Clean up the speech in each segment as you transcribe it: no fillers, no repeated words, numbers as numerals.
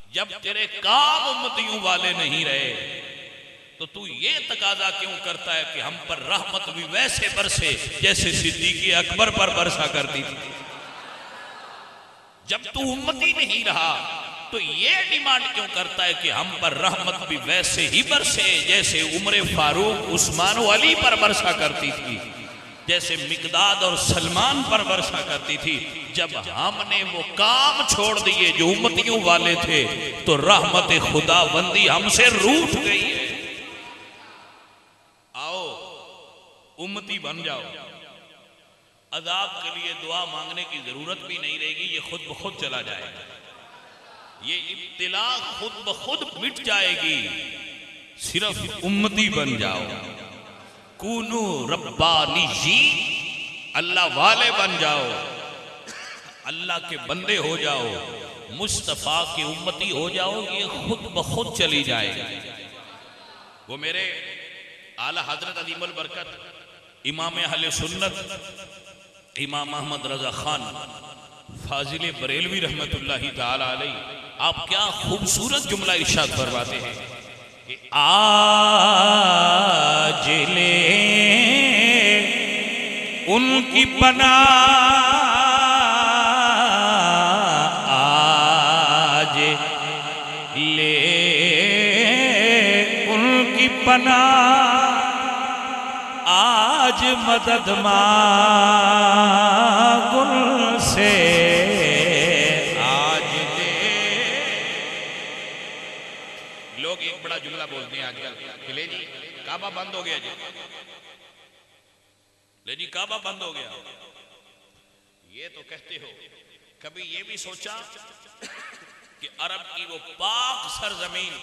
जब तेरे काम उम्मतियों वाले नहीं रहे तो तू ये तकाजा क्यों करता है कि हम पर रहमत भी वैसे बरसे जैसे सिद्दीक़ अकबर पर बरसा करती थी। जब तू उम्मती नहीं रहा तो ये डिमांड क्यों करता है कि हम पर रहमत भी वैसे ही बरसे जैसे उमर फारूक उस्मान अली पर बरसा करती थी, जैसे मिकदाद और सलमान पर वर्षा करती थी। जब हमने वो काम छोड़ दिए जो उम्मतियों वाले थे तो रहमत खुदाबंदी हमसे रूठ गई है। आओ उम्मती बन जाओ, अजाब के लिए दुआ मांगने की जरूरत भी नहीं रहेगी, ये खुद ब खुद चला जाएगा, ये इब्तिला खुद ब खुद मिट जाएगी। सिर्फ उम्मती बन जाओ, कूनू रब्बानी जी, अल्लाह वाले बन जाओ, अल्लाह के बंदे हो जाओ, मुस्तफा की उम्मती हो जाओ, ये खुद ब खुद चली जाएगी। वो मेरे आला हजरत अजीमुल बरकत इमाम अहले सुन्नत इमाम अहमद रजा खान फाजिल बरेलवी रहमतुल्लाहि ताला अलैह, आप क्या खूबसूरत जुमला इरशाद फरमाते हैं कि आज ले उनकी पना, आज ले उनकी पना, आज मदद मांग उनसे, आज दे। लोग एक बड़ा जुमला बोलते हैं आजकल कि ले जी काबा बंद हो गया जी, ले जी काबा बंद हो गया। ये तो कहते हो, कभी ये भी सोचा कि अरब की वो पाक सरजमीन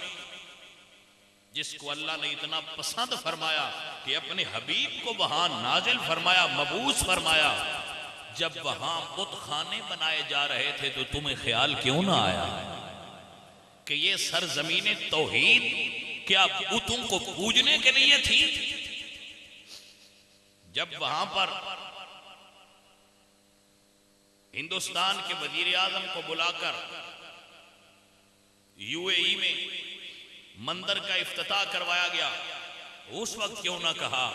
जिसको अल्लाह ने इतना पसंद फरमाया कि अपने हबीब को वहां नाजिल फरमाया, मबूस फरमाया, जब वहां बुत खाने बनाए जा रहे थे तो तुम्हें ख्याल क्यों ना आया कि ये सरजमीन तौहीद क्या बुतों को पूजने के लिए थी? जब वहां पर हिंदुस्तान के वजीर आजम को बुलाकर यूएई में मंदिर का इफ्तिताह करवाया गया, उस वक्त क्यों ना कहा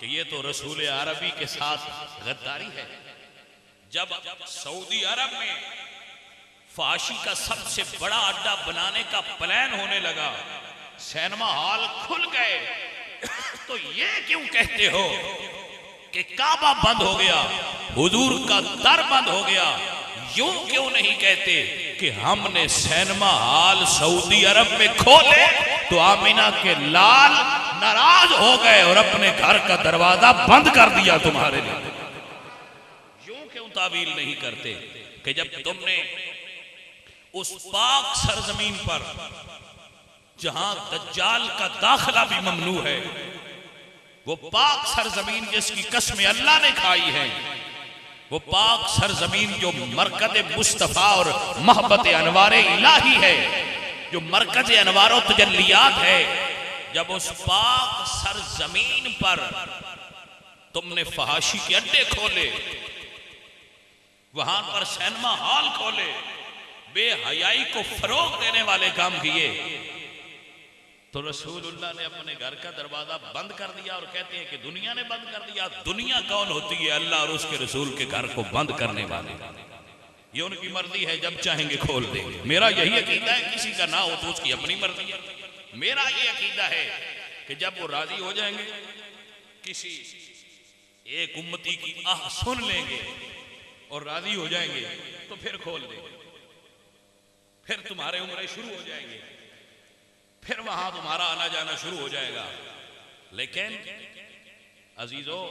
कि ये तो रसूल अरबी के साथ गद्दारी है। जब सऊदी अरब में फाशी का सबसे बड़ा अड्डा बनाने का प्लान होने लगा, सिनेमा हॉल खुल गए, तो ये क्यों कहते हो कि काबा बंद हो गया, हुजूर का दर बंद हो गया? यूं क्यों नहीं कहते कि हमने सिनेमा हॉल सऊदी अरब में खोले तो आमिना के लाल नाराज हो गए और अपने घर का दरवाजा बंद कर दिया तुम्हारे लिए? यूं क्यों तावील नहीं करते कि जब तुमने उस पाक सरजमीन पर जहां दज्जाल का दाखिला भी ममनू है, वो पाक सरजमीन जिसकी कसमें अल्लाह ने खाई है, वो पाक सरजमीन जो मरकज मुस्तफा और मोहब्बत अनवारे इलाही है, जो मरकज अनवारो तजल्लियात है, जब उस पाक सरजमीन पर तुमने फहाशी के अड्डे खोले, वहां पर सिनेमा हॉल खोले, बेहयाई को फरोग देने वाले काम किए, तो रसूलुल्लाह ने अपने घर का दरवाजा बंद कर दिया और कहते हैं कि दुनिया ने बंद कर दिया। दुनिया कौन होती है? अल्लाह और उसके रसूल के घर को बंद करने वाले। ये उनकी मर्जी है, जब चाहेंगे खोल देंगे। मेरा यही अकीदा है, किसी का ना हो तो उसकी अपनी मर्जी है। मेरा ये अकीदा है कि जब वो राजी हो जाएंगे, किसी एक उम्मती की आह सुन लेंगे और राजी हो जाएंगे तो फिर खोल देंगे, फिर तुम्हारे उम्रें शुरू हो जाएंगे, फिर वहां तुम्हारा आना जाना शुरू हो जाएगा। लेकिन अजीजों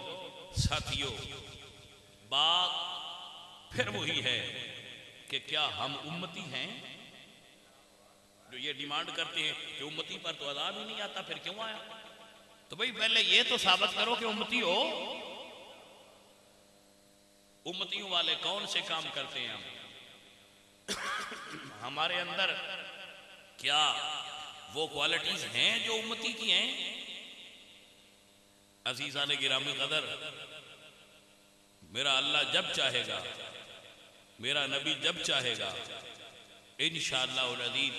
साथियों, बात फिर वही है कि क्या हम उम्मती हैं? जो ये डिमांड करते हैं कि उम्मती पर तो अज़ाब ही नहीं आता, फिर क्यों आया? तो भाई पहले ये तो साबित करो कि उम्मती हो। उम्मतियों वाले कौन से काम करते हैं? हम हमारे अंदर क्या वो क्वालिटीज हैं जो उम्मती की हैं? अजीज़ान गिरामी कदर, मेरा अल्लाह जब चाहेगा, मेरा नबी जब चाहेगा, इंशाअल्लाह अज़ीज़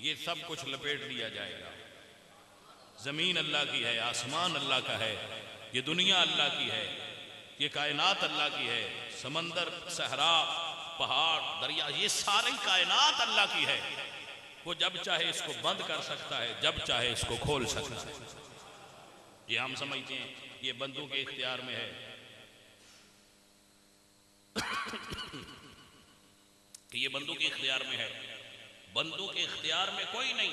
ये सब कुछ लपेट दिया जाएगा। ज़मीन अल्लाह की है, आसमान अल्लाह का है, ये दुनिया अल्लाह की है, ये कायनात अल्लाह की है, समंदर, सहरा, पहाड़, दरिया, ये सारी कायनात अल्लाह की है। वो जब चाहे इसको बंद कर सकता है, जब चाहे इसको खोल सकता है। ये हम समझते हैं ये बंदों के इख्तियार में है कि ये बंदों के इख्तियार में है। बंदों के इख्तियार में कोई नहीं।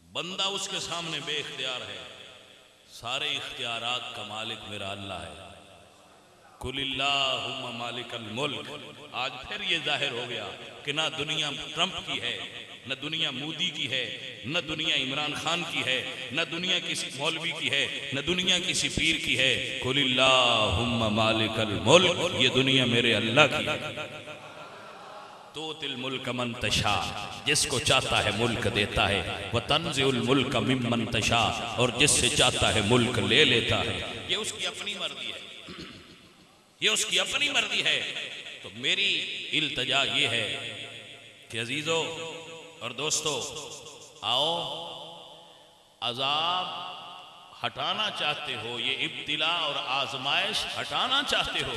बंदा उसके सामने बेइख्तियार है। सारे इख्तियारात का मालिक मेरा अल्लाह है। कुलिल्लाहुम्मा मालिकल मुल्क। आज फिर ये जाहिर हो गया कि ना दुनिया ट्रंप की है, न दुनिया मोदी की है, न दुनिया इमरान खान की है, न दुनिया किसी मौलवी की है, न दुनिया किसी पीर की है। कुलिल्लाहुम्मा मालिकल मुल्क, ये दुनिया मेरे अल्लाह की है। तो तिल मुल्क मन तशा, जिसको चाहता है मुल्क देता है। वह तंज़िउल मुल्क मिम्मन तशा, और जिससे चाहता है मुल्क ले लेता है। ये उसकी अपनी मर्जी है, ये उसकी अपनी मर्जी है। तो मेरी इल्तजा ये है कि अजीजों और दोस्तों, आओ, अजाब हटाना चाहते हो, ये इब्तिला और आजमाइश हटाना चाहते हो,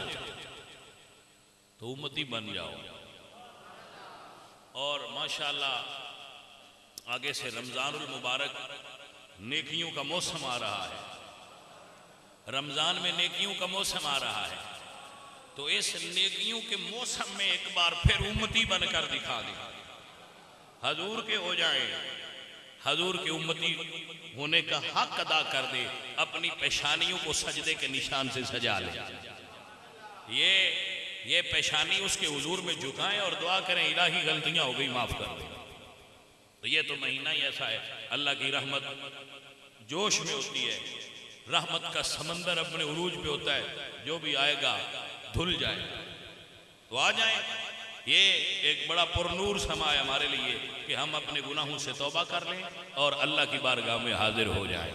तो उम्मती बन जाओ। और माशाअल्लाह आगे से रमज़ानुल मुबारक, नेकियों का मौसम आ रहा है। रमज़ान में नेकियों का मौसम आ रहा है। तो इस नेकियों के मौसम में एक बार फिर उम्मती बनकर दिखा दे, हजूर के हो जाए, हजूर के उम्मती होने का हक अदा कर दे। अपनी पेशानियों को सजदे के निशान से सजा ले। ये पेशानी उसके हुजूर में झुकाएं और दुआ करें, इलाही गलतियां हो गई, माफ कर दे। तो ये तो महीना ही ऐसा है, अल्लाह की रहमत जोश में होती है। रहमत का समंदर अपने उरूज पे होता है। जो भी आएगा धुल जाए तो आ जाए। ये एक बड़ा पुरनूर समा है हमारे लिए कि हम अपने गुनाहों से तौबा कर लें और अल्लाह की बारगाह में हाजिर हो जाएं।